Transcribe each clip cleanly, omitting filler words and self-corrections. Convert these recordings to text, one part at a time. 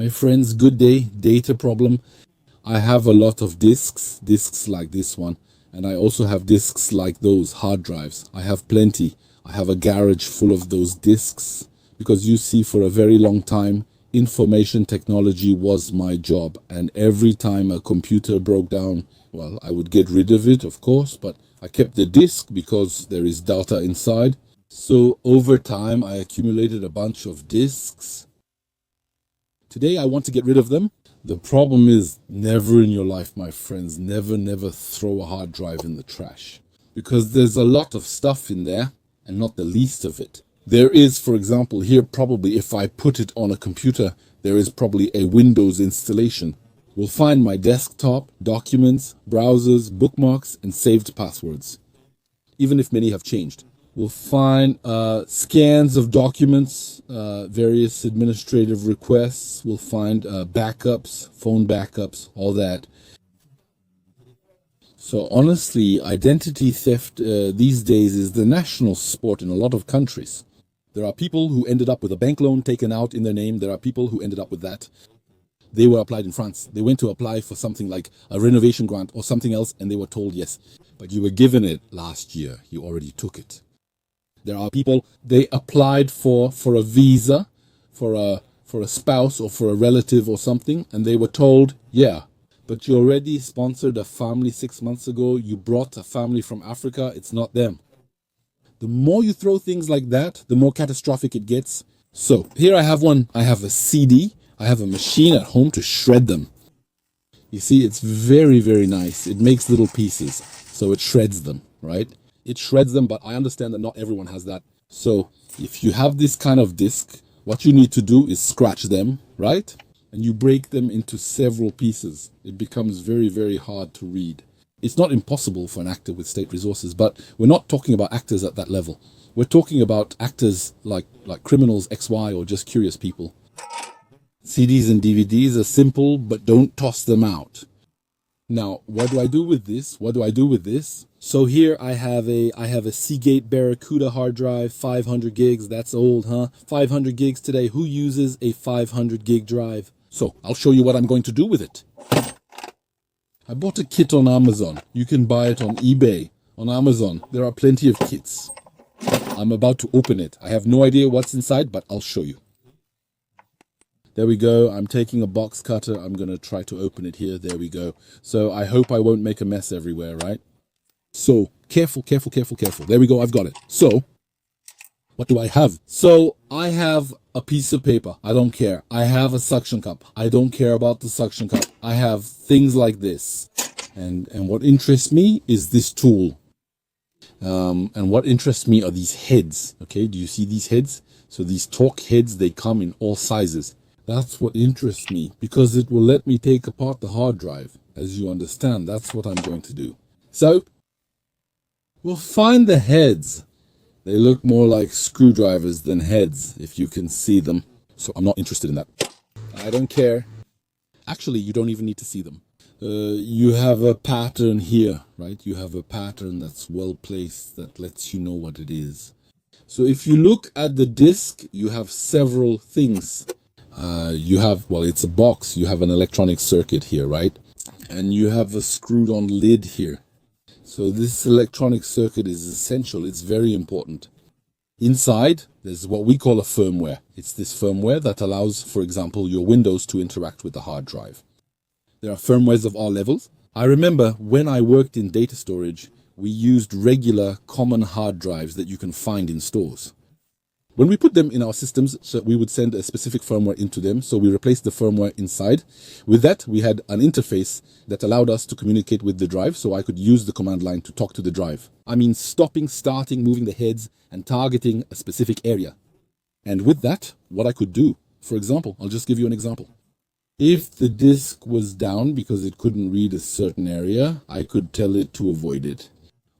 My friends, good day. Data problem. I have a lot of disks like this one, and I also have disks like those, hard drives. I have plenty. I have a garage full of those disks because you see, for a very long time, information technology was my job. And every time a computer broke down, well, I would get rid of it, of course, but I kept the disk because there is data inside. So over time, I accumulated a bunch of disks. Today, I want to get rid of them. The problem is, never in your life, my friends, never throw a hard drive in the trash. Because there's a lot of stuff in there, and not the least of it. There is, for example, here probably, if I put it on a computer, there is probably a Windows installation. We'll find my desktop, documents, browsers, bookmarks, and saved passwords, even if many have changed. We'll find scans of documents, various administrative requests. We'll find backups, phone backups, all that. So honestly, identity theft these days is the national sport in a lot of countries. There are people who ended up with a bank loan taken out in their name. There are people who ended up with that. They were applied in France. They went to apply for something like a renovation grant or something else, and they were told yes. But you were given it last year. You already took it. There are people, they applied for a visa for a spouse or for a relative or something, and they were told, yeah, but you already sponsored a family 6 months ago. You brought a family from Africa. It's not them. The more you throw things like that, the more catastrophic it gets. So here I have one. I have a CD. I have a machine at home to shred them. You see, it's very nice. It makes little pieces, so it shreds them, right? It shreds them, but I understand that not everyone has that. So if you have this kind of disc, what you need to do is scratch them, right? And you break them into several pieces. It becomes very hard to read. It's not impossible for an actor with state resources, but we're not talking about actors at that level. We're talking about actors like criminals, XY, or just curious people. CDs and DVDs are simple, but don't toss them out. Now, what do I do with this? So here I have a Seagate Barracuda hard drive, 500 gigs. That's old, huh? 500 gigs today. Who uses a 500 gig drive? So I'll show you what I'm going to do with it. I bought a kit on Amazon. You can buy it on eBay. On Amazon, there are plenty of kits. I'm about to open it. I have no idea what's inside, but I'll show you. There we go. I'm taking a box cutter. I'm going to try to open it here. There we go. So I hope I won't make a mess everywhere, right? So careful. There we go. I've got it. So what do I have? So I have a piece of paper. I don't care. I have a suction cup. I don't care about the suction cup. I have things like this. And what interests me is this tool. And what interests me are these heads. Okay, do you see these heads? So these torque heads, they come in all sizes. That's what interests me, because it will let me take apart the hard drive. As you understand, that's what I'm going to do. So we'll find the heads. They look more like screwdrivers than heads, if you can see them. So I'm not interested in that. I don't care. Actually, you don't even need to see them. You have a pattern here, right? You have a pattern that's well placed that lets you know what it is. So if you look at the disc, you have several things. It's a box. You have an electronic circuit here, right? And you have a screwed on lid here. So this electronic circuit is essential. It's very important. Inside, there's what we call a firmware. It's this firmware that allows, for example, your Windows to interact with the hard drive. There are firmwares of all levels. I remember when I worked in data storage, we used regular common hard drives that you can find in stores. When we put them in our systems, so we would send a specific firmware into them. So we replaced the firmware inside. With that, we had an interface that allowed us to communicate with the drive. So I could use the command line to talk to the drive. I mean, stopping, starting, moving the heads, and targeting a specific area. And with that, what I could do, for example, I'll just give you an example. If the disk was down because it couldn't read a certain area, I could tell it to avoid it.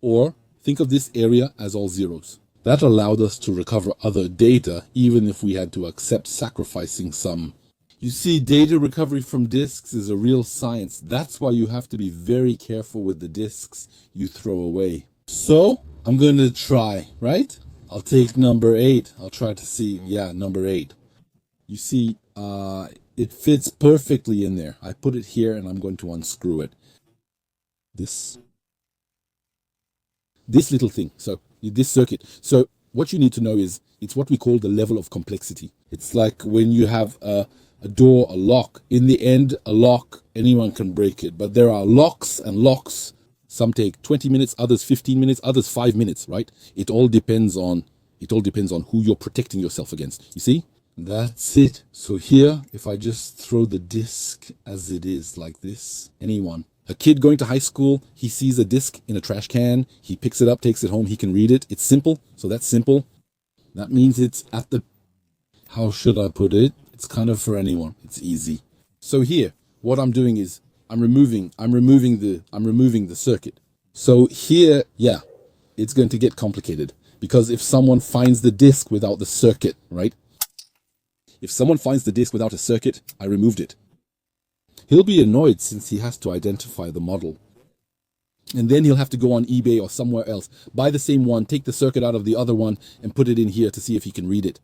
Or think of this area as all zeros. That allowed us to recover other data, even if we had to accept sacrificing some. You see, data recovery from disks is a real science. That's why you have to be very careful with the disks you throw away. So, I'm going to try, right? I'll take number 8. I'll try to see, number 8. You see, It fits perfectly in there. I put it here and I'm going to unscrew it. This little thing. So this circuit. So what you need to know is it's what we call the level of complexity. It's like when you have a door, a lock. In the end, a lock, anyone can break it. But there are locks and locks. Some take 20 minutes, others 15 minutes, others 5 minutes, right? It all depends on who you're protecting yourself against. You see? That's it. So here, if I just throw the disc as it is like this, anyone. A kid going to high school, he sees a disc in a trash can, he picks it up, takes it home, he can read it. It's simple. So that's simple. That means it's at the, how should I put it? It's kind of for anyone. It's easy. So here, what I'm doing is I'm removing the circuit. So here, yeah, it's going to get complicated because if someone finds the disc without the circuit, right? If someone finds the disc without a circuit, I removed it. He'll be annoyed since he has to identify the model. And then he'll have to go on eBay or somewhere else, buy the same one, take the circuit out of the other one, and put it in here to see if he can read it.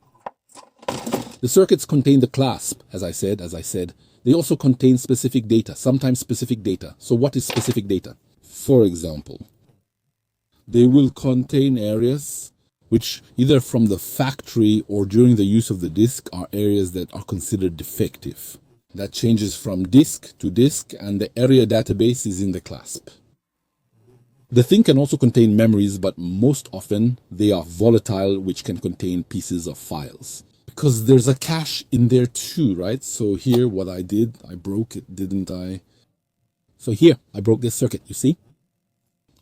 The circuits contain the clasp, as I said. They also contain specific data, sometimes specific data. So what is specific data? For example, they will contain areas which either from the factory or during the use of the disk are areas that are considered defective. That changes from disk to disk, and the area database is in the clasp. The thing can also contain memories, but most often they are volatile, which can contain pieces of files. Because there's a cache in there too, right? So here, what I did, I broke it, didn't I? So here, I broke this circuit, you see?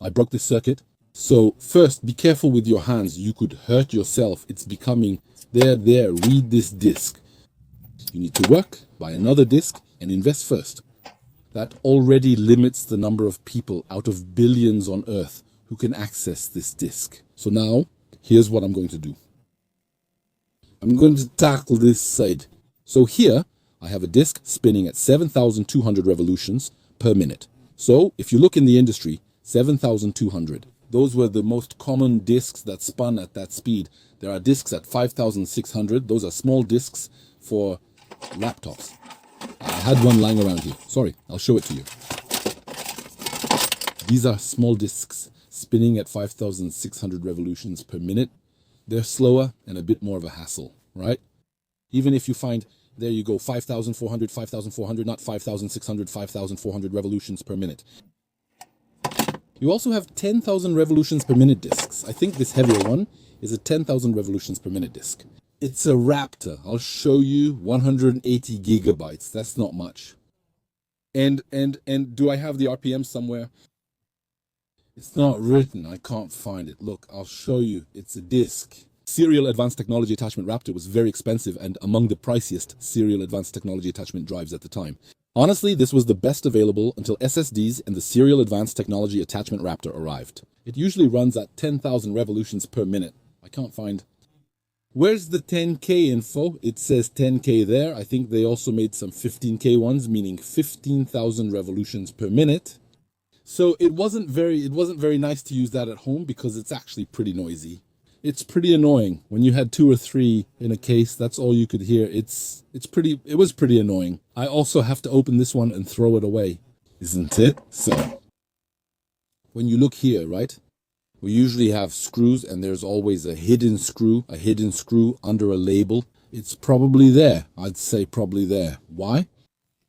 I broke this circuit. So first, be careful with your hands. You could hurt yourself. It's becoming, there, read this disk. You need to work, buy another disk, and invest first. That already limits the number of people out of billions on Earth who can access this disk. So now, here's what I'm going to do. I'm going to tackle this side. So here, I have a disk spinning at 7,200 revolutions per minute. So if you look in the industry, 7,200. Those were the most common disks that spun at that speed. There are disks at 5,600. Those are small disks for laptops. I had one lying around here. Sorry, I'll show it to you. These are small disks spinning at 5,600 revolutions per minute. They're slower and a bit more of a hassle, right? Even if you find, there you go, 5,400, not 5,600, 5,400 revolutions per minute. You also have 10,000 revolutions per minute disks. I think this heavier one is a 10,000 revolutions per minute disk. It's a Raptor. I'll show you 180 gigabytes. That's not much. And do I have the RPM somewhere? It's not written. I can't find it. Look, I'll show you. It's a disk. Serial Advanced Technology Attachment Raptor was very expensive and among the priciest serial advanced technology attachment drives at the time. Honestly, this was the best available until SSDs and the Serial Advanced Technology Attachment Raptor arrived. It usually runs at 10,000 revolutions per minute. I can't find. Where's the 10K info? It says 10K there. I think they also made some 15K ones, meaning 15,000 revolutions per minute. So it wasn't very nice to use that at home because it's actually pretty noisy. It's pretty annoying. When you had 2 or 3 in a case, that's all you could hear. It was pretty annoying. I also have to open this one and throw it away, isn't it? So when you look here, right? We usually have screws and there's always a hidden screw under a label. It's probably there. I'd say probably there. Why?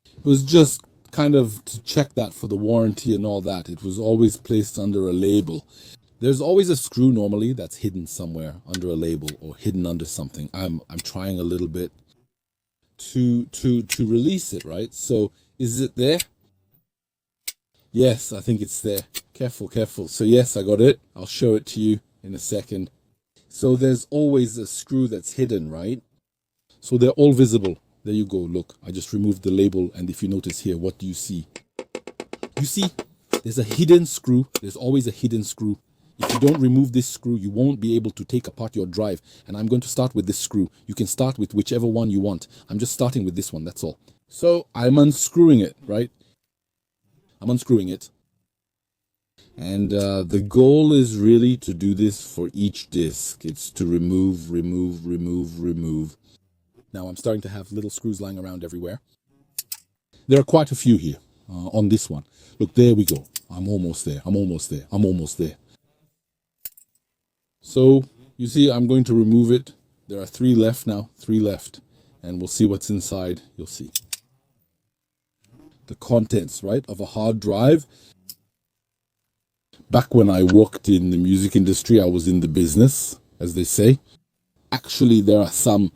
It was just kind of to check that for the warranty and all that. It was always placed under a label. There's always a screw normally that's hidden somewhere under a label or hidden under something. I'm trying a little bit to release it, right? So is it there? Yes, I think it's there. Careful. So yes, I got it. I'll show it to you in a second. So there's always a screw that's hidden, right? So they're all visible. There you go. Look, I just removed the label. And if you notice here, what do you see? You see, there's a hidden screw. There's always a hidden screw. If you don't remove this screw, you won't be able to take apart your drive. And I'm going to start with this screw. You can start with whichever one you want. I'm just starting with this one, that's all. So I'm unscrewing it, right? I'm unscrewing it. And the goal is really to do this for each disc. It's to remove. Now I'm starting to have little screws lying around everywhere. There are quite a few here on this one. Look, there we go. I'm almost there. I'm almost there. I'm almost there. So you see, I'm going to remove it. There are 3 left now, 3 left. And we'll see what's inside. You'll see. The contents, right, of a hard drive. Back when I worked in the music industry, I was in the business, as they say. Actually, there are some.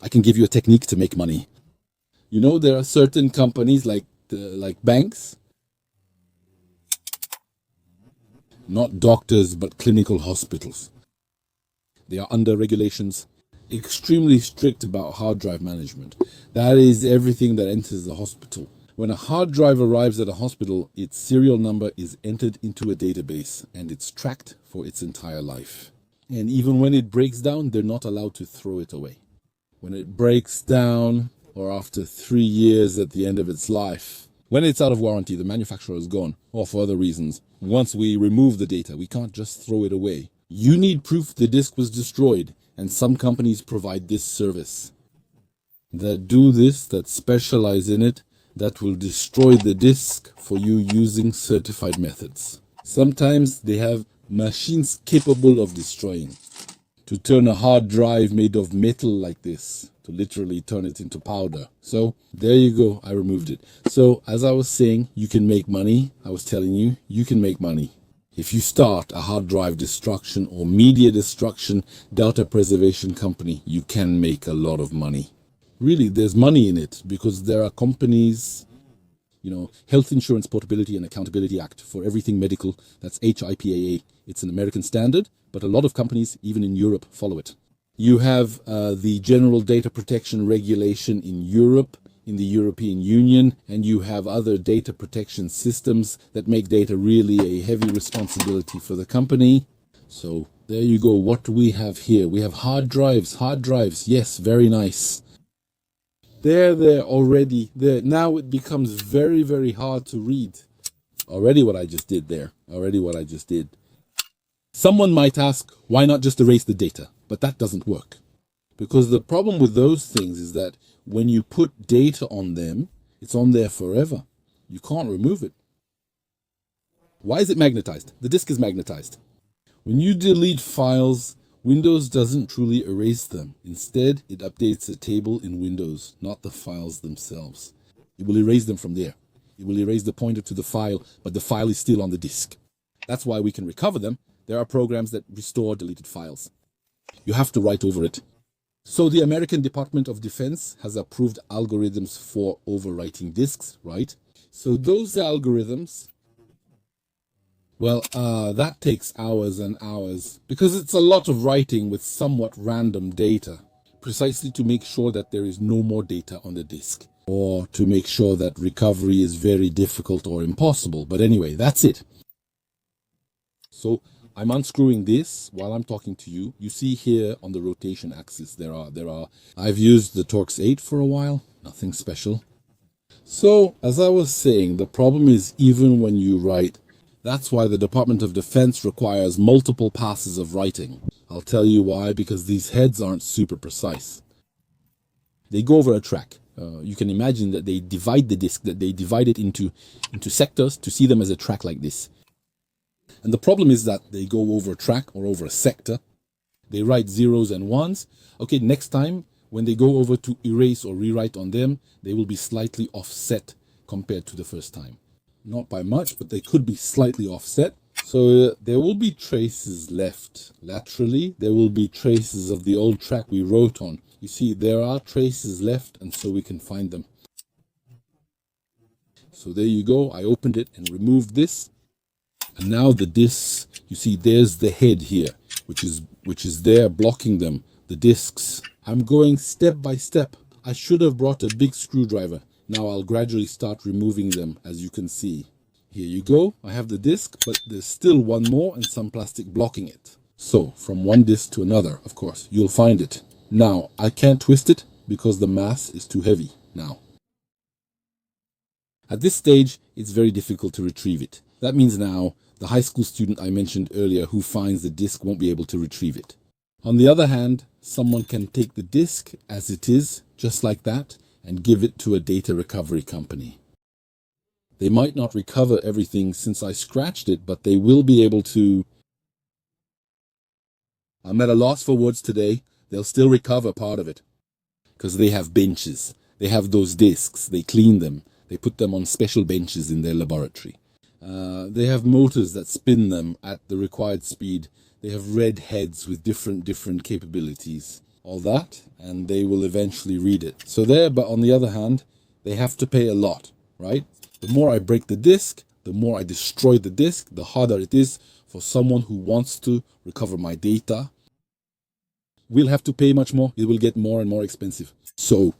I can give you a technique to make money. You know, there are certain companies like banks, not doctors, but clinical hospitals. They are under regulations extremely strict about hard drive management. That is everything that enters the hospital. When a hard drive arrives at a hospital, its serial number is entered into a database and it's tracked for its entire life. And even when it breaks down, they're not allowed to throw it away. When it breaks down, or after 3 years at the end of its life, when it's out of warranty, the manufacturer is gone, or for other reasons. Once we remove the data, we can't just throw it away. You need proof the disk was destroyed, and some companies provide this service. That do this, that specialize in it, that will destroy the disk for you using certified methods. Sometimes they have machines capable of destroying. To turn a hard drive made of metal like this, to literally turn it into powder. So there you go, I removed it. So as I was saying, you can make money. I was telling you, you can make money. If you start a hard drive destruction or media destruction data preservation company, you can make a lot of money. Really, there's money in it because there are companies, Health Insurance Portability and Accountability Act for everything medical. That's HIPAA. It's an American standard, but a lot of companies, even in Europe, follow it. You have the General Data Protection Regulation in Europe, in the European Union, and you have other data protection systems that make data really a heavy responsibility for the company. So there you go. What do we have here? We have hard drives. Hard drives. Yes, very nice. There already. There. Now it becomes very, very hard to read. Already what I just did there. Already what I just did. Someone might ask, why not just erase the data? But that doesn't work. Because the problem with those things is that when you put data on them, it's on there forever. You can't remove it. Why is it magnetized? The disk is magnetized. When you delete files, Windows doesn't truly erase them. Instead, it updates a table in Windows, not the files themselves. It will erase them from there. It will erase the pointer to the file, but the file is still on the disk. That's why we can recover them. There are programs that restore deleted files. You have to write over it. So the American Department of Defense has approved algorithms for overwriting disks, right? So those algorithms, that takes hours and hours because it's a lot of writing with somewhat random data, precisely to make sure that there is no more data on the disk or to make sure that recovery is very difficult or impossible. But anyway, that's it. So I'm unscrewing this while I'm talking to you. You see here on the rotation axis, I've used the Torx 8 for a while, nothing special. So as I was saying, the problem is even when you write, that's why the Department of Defense requires multiple passes of writing. I'll tell you why, because these heads aren't super precise. They go over a track. You can imagine that they divide the disk, that they divide it into sectors to see them as a track like this. And the problem is that they go over a track or over a sector. They write zeros and ones. Okay, next time when they go over to erase or rewrite on them, they will be slightly offset compared to the first time. Not by much, but they could be slightly offset. So there will be traces left laterally. There will be traces of the old track we wrote on. You see, there are traces left, and so we can find them. So there you go. I opened it and removed this. And now the discs, you see, there's the head here, which is there blocking them, the discs. I'm going step by step. I should have brought a big screwdriver. Now I'll gradually start removing them, as you can see. Here you go. I have the disc, but there's still one more and some plastic blocking it. So from one disc to another, of course, you'll find it. Now I can't twist it because the mass is too heavy now. At this stage, it's very difficult to retrieve it. That means now the high school student I mentioned earlier who finds the disk won't be able to retrieve it. On the other hand, someone can take the disk as it is, just like that, and give it to a data recovery company. They might not recover everything since I scratched it, but they will be able to. I'm at a loss for words today. They'll still recover part of it because they have benches. They have those discs. They clean them. They put them on special benches in their laboratory. They have motors that spin them at the required speed. They have red heads with different capabilities. All that, and they will eventually read it. So there, but on the other hand, they have to pay a lot, right? The more I break the disk, the more I destroy the disk, the harder it is for someone who wants to recover my data. We'll have to pay much more. It will get more and more expensive. So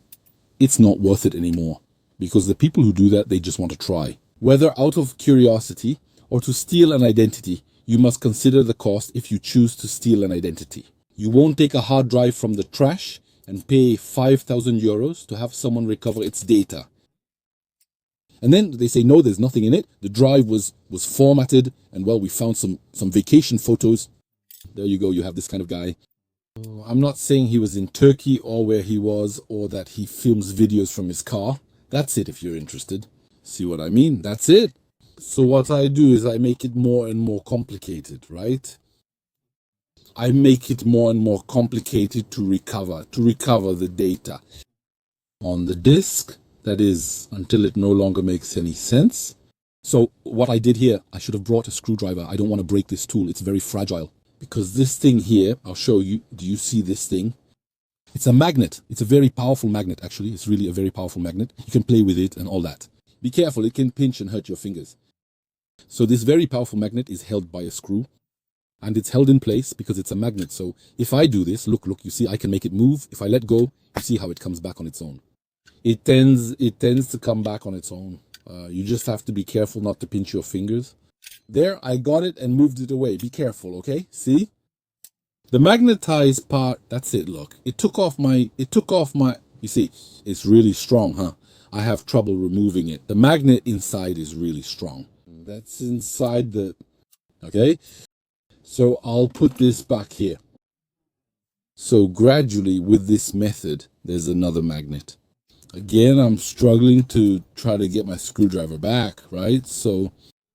it's not worth it anymore because the people who do that, they just want to try. Whether out of curiosity or to steal an identity, you must consider the cost if you choose to steal an identity. You won't take a hard drive from the trash and pay 5,000 euros to have someone recover its data. And then they say, no, there's nothing in it. The drive was formatted and, well, we found some vacation photos. There you go. You have this kind of guy. I'm not saying he was in Turkey or where he was or that he films videos from his car. That's it if you're interested. See what I mean? That's it. So what I do is I make it more and more complicated, right? I make it more and more complicated to recover the data on the disk. That is, until it no longer makes any sense. So what I did here, I should have brought a screwdriver. I don't want to break this tool. It's very fragile. Because this thing here, I'll show you. Do you see this thing? It's a magnet. It's a very powerful magnet, actually. It's really a very powerful magnet. You can play with it and all that. Be careful. It can pinch and hurt your fingers. So this very powerful magnet is held by a screw. And it's held in place because it's a magnet. So if I do this, look, you see, I can make it move. If I let go, you see how it comes back on its own. It tends to come back on its own. You just have to be careful not to pinch your fingers. There, I got it and moved it away. Be careful, okay? See? The magnetized part, that's it, look. It took off my, you see, it's really strong, huh? I have trouble removing it. The magnet inside is really strong. That's inside the, okay? So I'll put this back here. So gradually with this method, there's another magnet. Again, I'm struggling to try to get my screwdriver back, right? So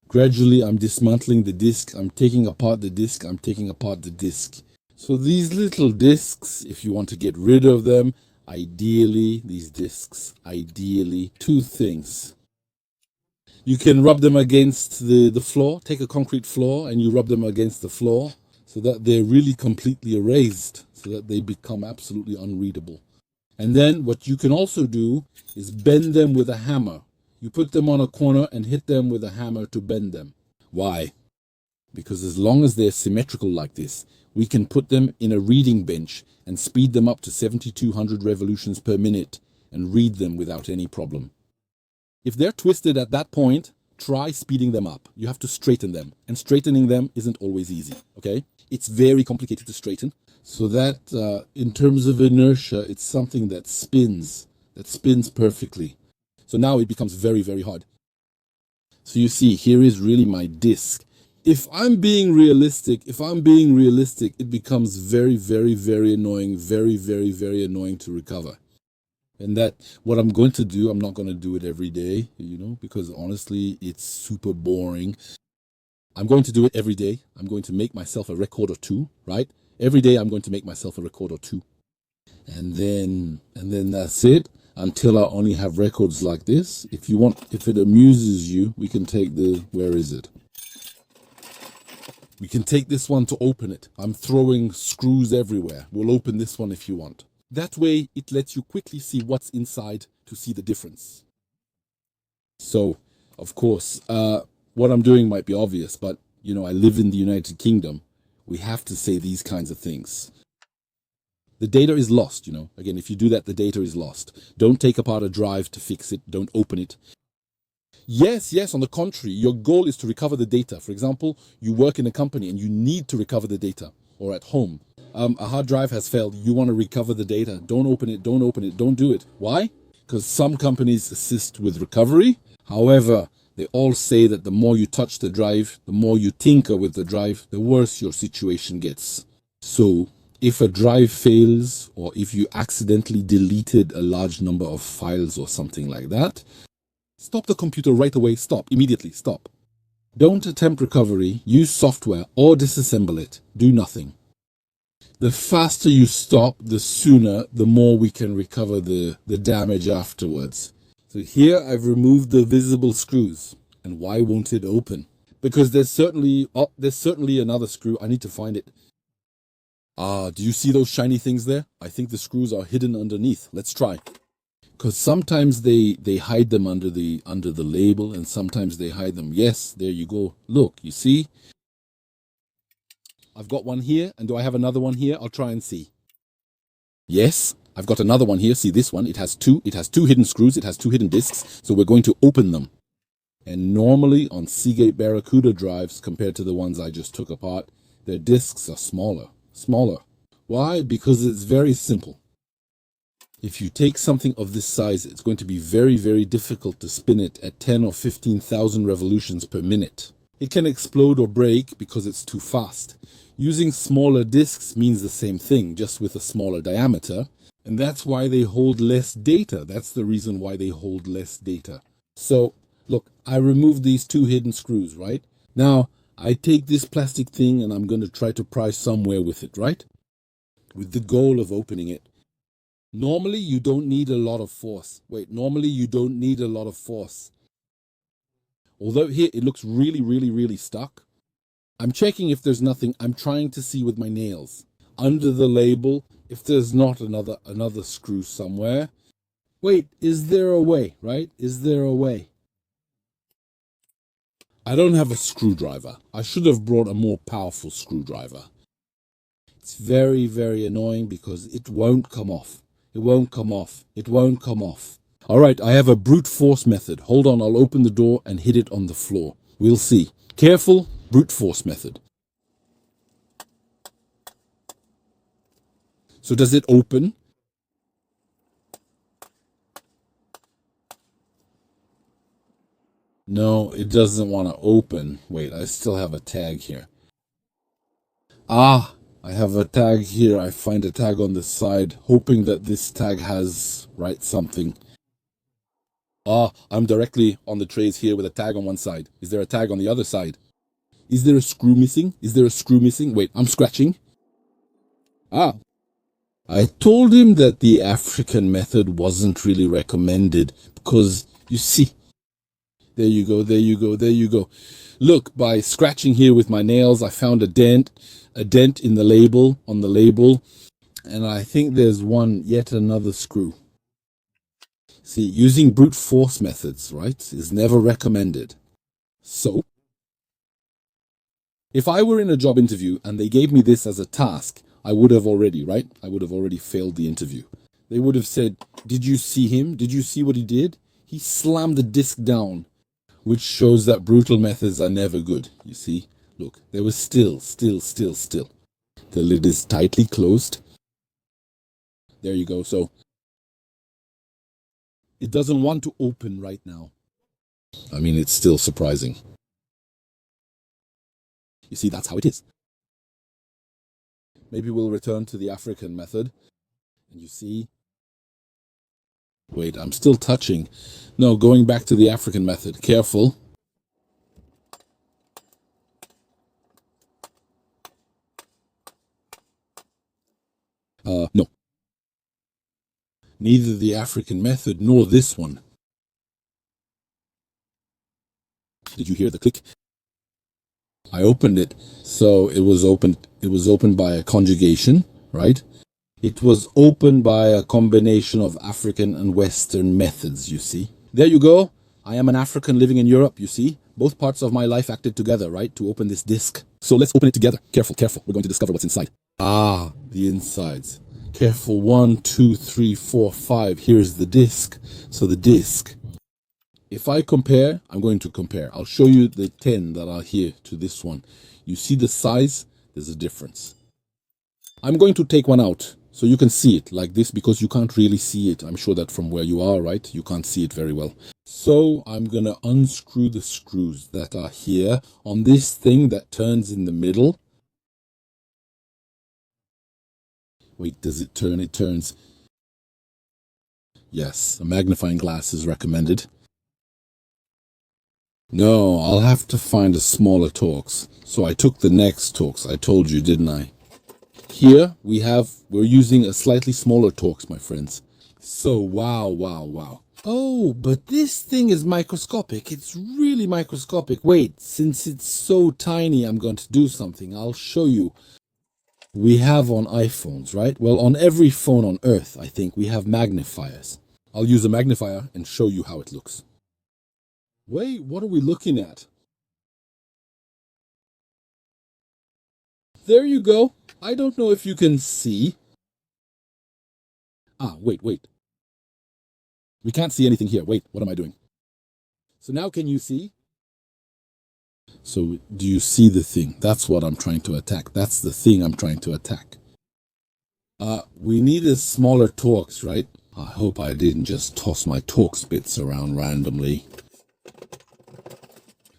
gradually I'm dismantling the disk. I'm taking apart the disk. I'm taking apart the disk. So these little disks, if you want to get rid of them, ideally, these disks, ideally, two things. You can rub them against the floor, take a concrete floor and you rub them against the floor so that they're really completely erased, so that they become absolutely unreadable. And then what you can also do is bend them with a hammer. You put them on a corner and hit them with a hammer to bend them. Why? Because as long as they're symmetrical like this, we can put them in a reading bench and speed them up to 7,200 revolutions per minute and read them without any problem. If they're twisted at that point, try speeding them up. You have to straighten them, and straightening them isn't always easy, okay? It's very complicated to straighten, so that in terms of inertia, it's something that spins perfectly. So now it becomes very, very hard. So you see, here is really my disk. If I'm being realistic, it becomes very, very, very annoying, very, very, very annoying to recover. And that what I'm going to do, I'm not going to do it every day, because honestly, it's super boring. I'm going to do it every day. I'm going to make myself a record or two, right? Every day I'm going to make myself a record or two. And then that's it until I only have records like this. If it amuses you, we can take where is it? We can take this one to open it. I'm throwing screws everywhere. We'll open this one if you want. That way, it lets you quickly see what's inside to see the difference. So, of course, what I'm doing might be obvious, but, I live in the United Kingdom. We have to say these kinds of things. The data is lost, Again, if you do that, the data is lost. Don't take apart a drive to fix it. Don't open it. Yes, on the contrary, your goal is to recover the data. For example, you work in a company and you need to recover the data, or at home. A hard drive has failed. You want to recover the data. Don't open it. Don't do it. Why? Because some companies assist with recovery. However, they all say that the more you touch the drive, the more you tinker with the drive, the worse your situation gets. So if a drive fails or if you accidentally deleted a large number of files or something like that, stop the computer right away. Stop. Immediately. Stop. Don't attempt recovery. Use software or disassemble it. Do nothing. The faster you stop, the sooner, the more we can recover the damage afterwards. So here I've removed the visible screws. And why won't it open? Because there's certainly another screw. I need to find it. Ah, do you see those shiny things there? I think the screws are hidden underneath. Let's try. Because sometimes they hide them under the label, and sometimes they hide them. Yes, there you go. Look, you see? I've got one here, and do I have another one here? I'll try and see. Yes, I've got another one here. See this one? It has two hidden screws. It has two hidden discs. So we're going to open them. And normally on Seagate Barracuda drives, compared to the ones I just took apart, their discs are smaller. Why? Because it's very simple. If you take something of this size, it's going to be very, very difficult to spin it at 10 or 15,000 revolutions per minute. It can explode or break because it's too fast. Using smaller discs means the same thing, just with a smaller diameter. And that's why they hold less data. That's the reason why they hold less data. So, look, I removed these two hidden screws, right? Now, I take this plastic thing and I'm going to try to pry somewhere with it, right? With the goal of opening it. Normally, you don't need a lot of force. Normally you don't need a lot of force. Although here it looks really, really, really stuck. I'm checking if there's nothing. I'm trying to see with my nails. Under the label, if there's not another screw somewhere. Wait, is there a way, right? Is there a way? I don't have a screwdriver. I should have brought a more powerful screwdriver. It's very, very annoying because it won't come off. It won't come off. It won't come off. All right, I have a brute force method. Hold on, I'll open the door and hit it on the floor. We'll see. Careful, brute force method. So does it open? No, it doesn't want to open. Wait, I still have a tag here. Ah, I have a tag here. I find a tag on the side, hoping that this tag has, right, something. Ah, I'm directly on the trays here with a tag on one side. Is there a tag on the other side? Is there a screw missing? Is there a screw missing? Wait, I'm scratching. Ah, I told him that the African method wasn't really recommended because, you see, there you go, there you go, there you go. Look, by scratching here with my nails, I found a dent in the label, on the label, and I think there's yet another screw. See, using brute force methods, right, is never recommended. So, if I were in a job interview and they gave me this as a task, I would have already, right? I would have already failed the interview. They would have said, did you see him? Did you see what he did? He slammed the disc down, which shows that brutal methods are never good. You see, look, there was still. The lid is tightly closed. There you go. So it doesn't want to open right now. I mean, it's still surprising. You see, that's how it is. Maybe we'll return to the African method. And you see, wait, I'm still touching. No, going back to the African method. Careful. No. Neither the African method nor this one. Did you hear the click? I opened it. So it was opened by a conjugation, right? It was opened by a combination of African and Western methods, you see. There you go. I am an African living in Europe, you see. Both parts of my life acted together, right, to open this disc. So let's open it together. Careful, careful. We're going to discover what's inside. Ah, the insides. Careful. 1, 2, 3, 4, 5. Here's the disc. So the disc. If I compare, I'm going to compare. I'll show you the 10 that are here to this one. You see the size? There's a difference. I'm going to take one out so you can see it like this because you can't really see it. I'm sure that from where you are, right, you can't see it very well. So I'm going to unscrew the screws that are here on this thing that turns in the middle. Wait, does it turn? It turns. Yes, a magnifying glass is recommended. No, I'll have to find a smaller Torx. So I took the next Torx. I told you, didn't I? Here we're using a slightly smaller Torx, my friends. So wow, wow, wow. Oh, but this thing is microscopic. It's really microscopic. Wait, since it's so tiny, I'm going to do something. I'll show you. We have on iPhones, right? Well, on every phone on Earth, I think, we have magnifiers. I'll use a magnifier and show you how it looks. Wait, what are we looking at? There you go. I don't know if you can see. Ah, wait. We can't see anything here. Wait, what am I doing? So now can you see? So do you see the thing? That's what I'm trying to attack. That's the thing I'm trying to attack. We need a smaller Torx, right? I hope I didn't just toss my Torx bits around randomly.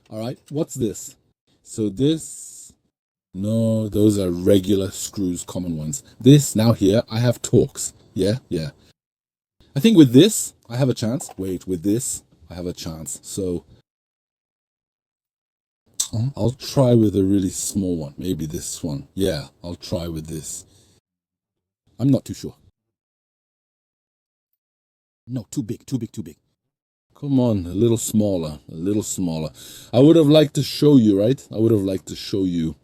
All right, what's this? So this, no, those are regular screws, common ones. This, now here, I have Torx. Yeah. I think with this, I have a chance. Wait, with this, I have a chance. So I'll try with a really small one. Maybe this one. Yeah, I'll try with this. I'm not too sure. No, too big. Come on, a little smaller. I would have liked to show you, right? I would have liked to show you.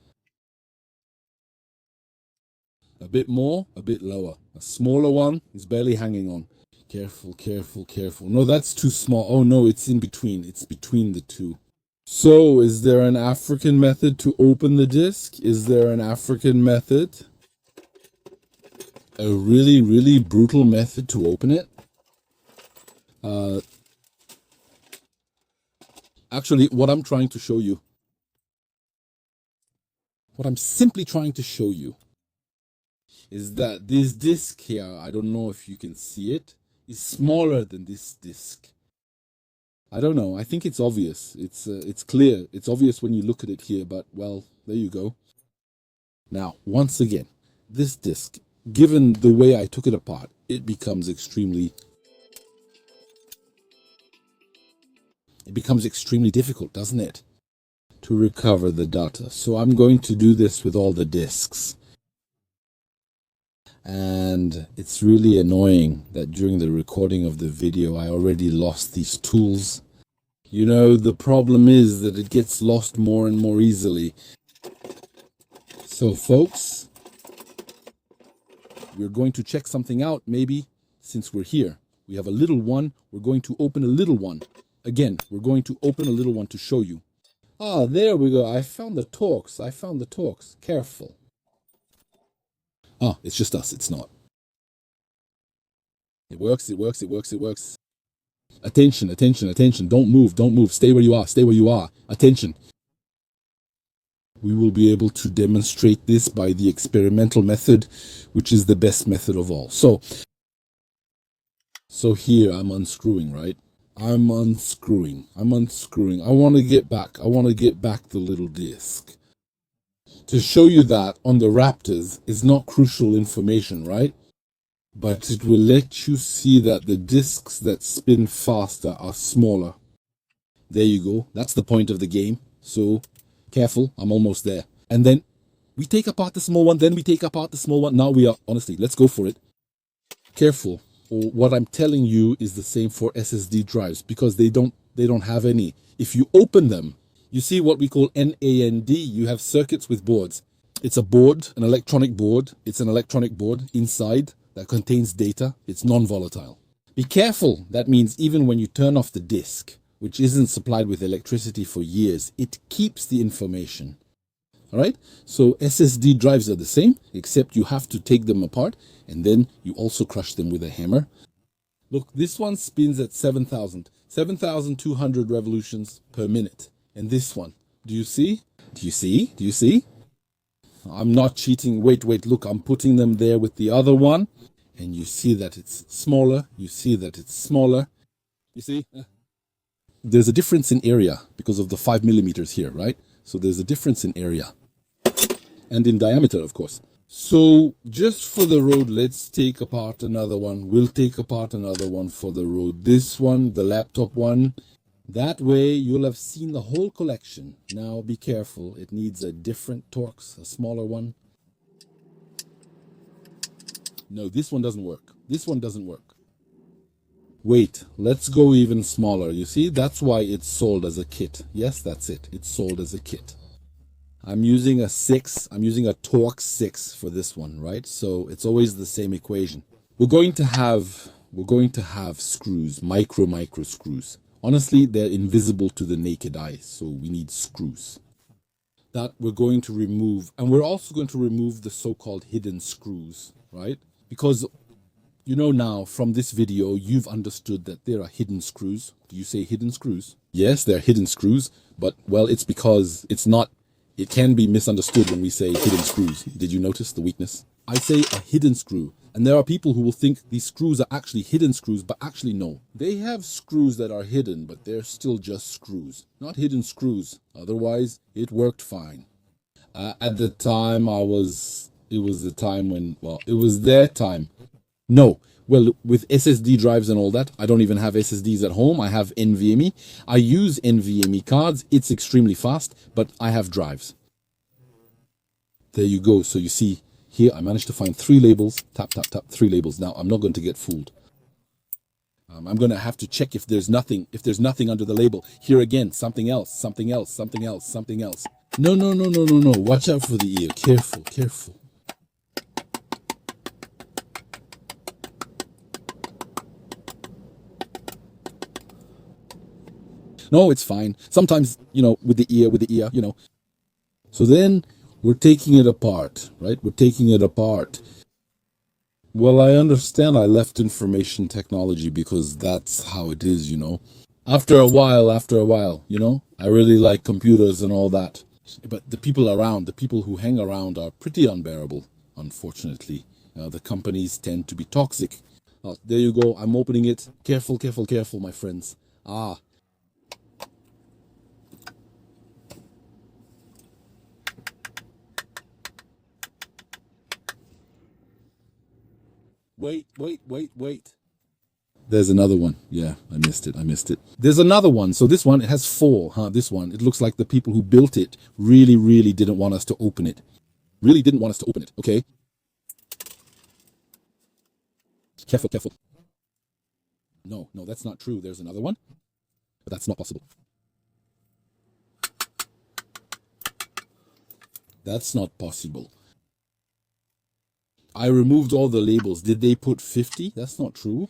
A bit more, a bit lower. A smaller one is barely hanging on. Careful. No, that's too small. Oh no, it's in between. It's between the two. So, is there an African method to open the disc? Is there an African method? A really, really brutal method to open it? Actually, what I'm trying to show you, what I'm simply trying to show you, is that this disc here, I don't know if you can see it, is smaller than this disc. I don't know. I think it's obvious. It's clear. It's obvious when you look at it here, but well, there you go. Now, once again, this disc, given the way I took it apart, it becomes extremely difficult, doesn't it? To recover the data. So I'm going to do this with all the discs. And it's really annoying that during the recording of the video, I already lost these tools. You know, the problem is that it gets lost more and more easily. So folks, we're going to check something out, maybe, since we're here. We have a little one. We're going to open a little one. Again, we're going to open a little one to show you. Ah, there we go. I found the Torx. Careful. Ah, it's just us. It's not. It works. Attention. Don't move. Stay where you are. Attention. We will be able to demonstrate this by the experimental method, which is the best method of all. So here I'm unscrewing, right? I'm unscrewing. I want to get back the little disc. To show you that on the Raptors is not crucial information, right? But it will let you see that the discs that spin faster are smaller. There you go. That's the point of the game. So careful, I'm almost there. And then we take apart the small one, Now we are, honestly, let's go for it. Careful. What I'm telling you is the same for SSD drives because they don't have any. If you open them, you see what we call NAND. You have circuits with boards. It's a board, an electronic board. It's an electronic board inside that contains data. It's non-volatile. Be careful. That means even when you turn off the disk, which isn't supplied with electricity for years, it keeps the information. All right, so SSD drives are the same, except you have to take them apart and then you also crush them with a hammer. Look, this one spins at 7,200 revolutions per minute. And this one, do you see? I'm not cheating. Wait, look, I'm putting them there with the other one. And you see that it's smaller. You see? There's a difference in area because of the 5 millimeters here, right? So there's a difference in area. And in diameter, of course. So just for the road, let's take apart another one. We'll take apart another one for the road. This one, the laptop one. That way you'll have seen the whole collection. Now be careful. It needs a different Torx, a smaller one. No, this one doesn't work. This one doesn't work. Wait, let's go even smaller. You see, that's why it's sold as a kit. Yes, that's it. It's sold as a kit. I'm using a 6. I'm using a Torx 6 for this one, right? So it's always the same equation. We're going to have screws, micro screws. Honestly, they're invisible to the naked eye, so we need screws. That we're going to remove, and we're also going to remove the so-called hidden screws, right? Because you know now from this video, you've understood that there are hidden screws. Do you say hidden screws? Yes, they're hidden screws, but well, it's because it can be misunderstood when we say hidden screws. Did you notice the weakness? I say a hidden screw, and there are people who will think these screws are actually hidden screws, but actually no. They have screws that are hidden, but they're still just screws, not hidden screws. Otherwise, it worked fine. At the time, it was the time when, well, it was their time. No, well, with SSD drives and all that, I don't even have SSDs at home. I have NVMe. I use NVMe cards. It's extremely fast, but I have drives. There you go. So you see here, I managed to find 3 labels. Tap, tap, tap, 3 labels. Now, I'm not going to get fooled. I'm going to have to check if there's nothing under the label. Here again, something else, something else, something else, something else. No, no, no, no, no, no. Watch out for the ear. Careful, careful. No, it's fine. Sometimes, with the ear, So then we're taking it apart, right? We're taking it apart. Well, I understand I left information technology because that's how it is, After a while, I really like computers and all that. But the people around, the people who hang around are pretty unbearable, unfortunately. The companies tend to be toxic. Oh, there you go. I'm opening it. Careful, careful, careful, my friends. Wait. There's another one. Yeah, I missed it. There's another one. So this one, it has 4, This one, it looks like the people who built it really, really didn't want us to open it. Okay? Careful, careful. No, that's not true. There's another one. But that's not possible. That's not possible. I removed all the labels. Did they put 50? That's not true.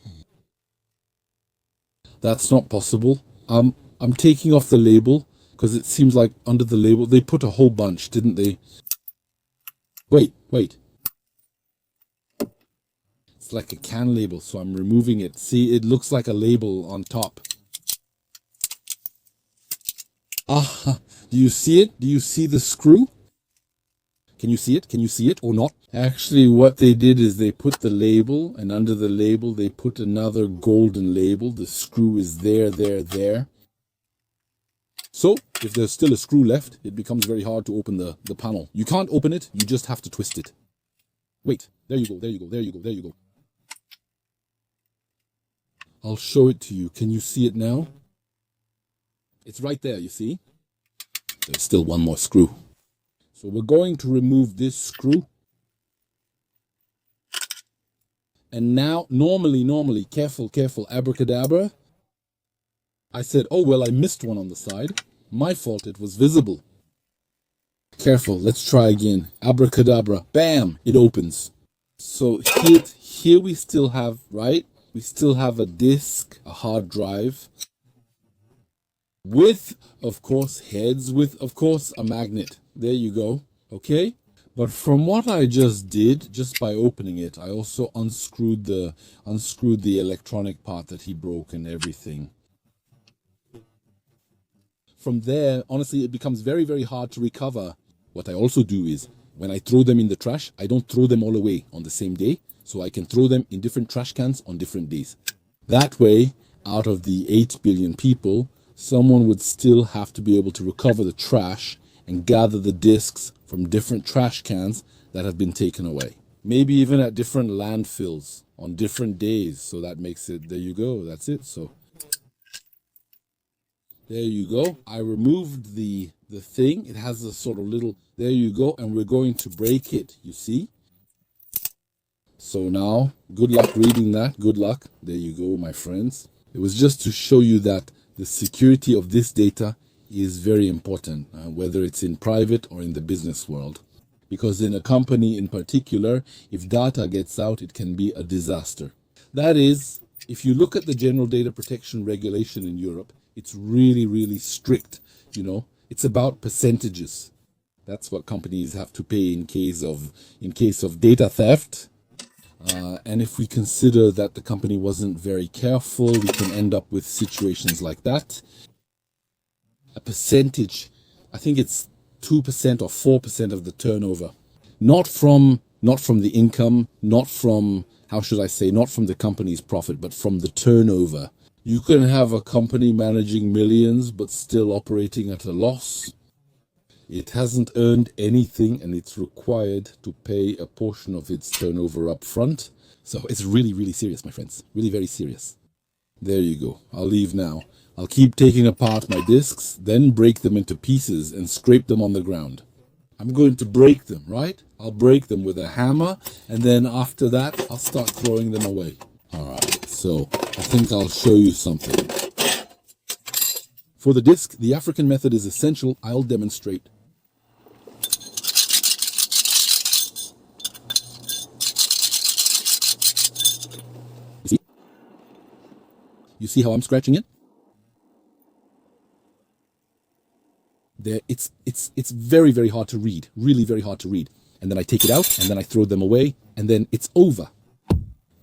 That's not possible. I'm taking off the label because it seems like under the label they put a whole bunch, didn't they? Wait. It's like a can label, so I'm removing it. See, it looks like a label on top. Do you see it? Do you see the screw? Can you see it? Can you see it or not? Actually, what they did is they put the label, and under the label, they put another golden label. The screw is there. So, if there's still a screw left, it becomes very hard to open the panel. You can't open it, you just have to twist it. Wait, there you go. I'll show it to you. Can you see it now? It's right there, you see? There's still one more screw. So we're going to remove this screw. And now, normally, careful, abracadabra. I said, oh, well, I missed one on the side. My fault, it was visible. Careful, let's try again. Abracadabra, bam, it opens. So here we still have, right? We still have a disk, a hard drive. With, of course, heads, with, of course, a magnet. There you go, okay? But from what I just did, just by opening it, I also unscrewed the electronic part that he broke and everything. From there, honestly, it becomes very, very hard to recover. What I also do is, when I throw them in the trash, I don't throw them all away on the same day, so I can throw them in different trash cans on different days. That way, out of the 8 billion people, someone would still have to be able to recover the trash and gather the discs from different trash cans that have been taken away. Maybe even at different landfills on different days. So that makes it, there you go, that's it. So there you go. I removed the thing. It has a sort of little, there you go. And we're going to break it, you see. So now, good luck reading that. Good luck. There you go, my friends. It was just to show you that the security of this data is very important, whether it's in private or in the business world. Because in a company in particular, if data gets out, it can be a disaster. That is, if you look at the General Data Protection Regulation in Europe, it's really, really strict. You know, it's about percentages. That's what companies have to pay in case of data theft. And if we consider that the company wasn't very careful, we can end up with situations like that. A percentage, I think it's 2% or 4% of the turnover, not from the income, not from, how should I say, not from the company's profit, but from the turnover. You can have a company managing millions, but still operating at a loss. It hasn't earned anything and it's required to pay a portion of its turnover up front. So it's really, really serious, my friends. Really very serious. There you go. I'll leave now. I'll keep taking apart my discs, then break them into pieces and scrape them on the ground. I'm going to break them, right? I'll break them with a hammer, and then after that, I'll start throwing them away. All right, so I think I'll show you something. For the disc, the African method is essential. I'll demonstrate. You see how I'm scratching it? There, it's very, very hard to read, really very hard to read. And then I take it out and then I throw them away and then it's over.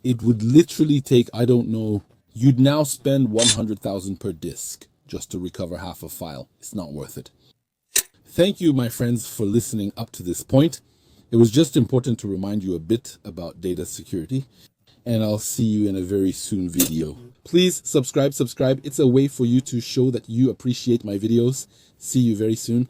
It would literally take, I don't know, you'd now spend 100,000 per disc just to recover half a file. It's not worth it. Thank you, my friends, for listening up to this point. It was just important to remind you a bit about data security, and I'll see you in a very soon video. Please subscribe. It's a way for you to show that you appreciate my videos. See you very soon.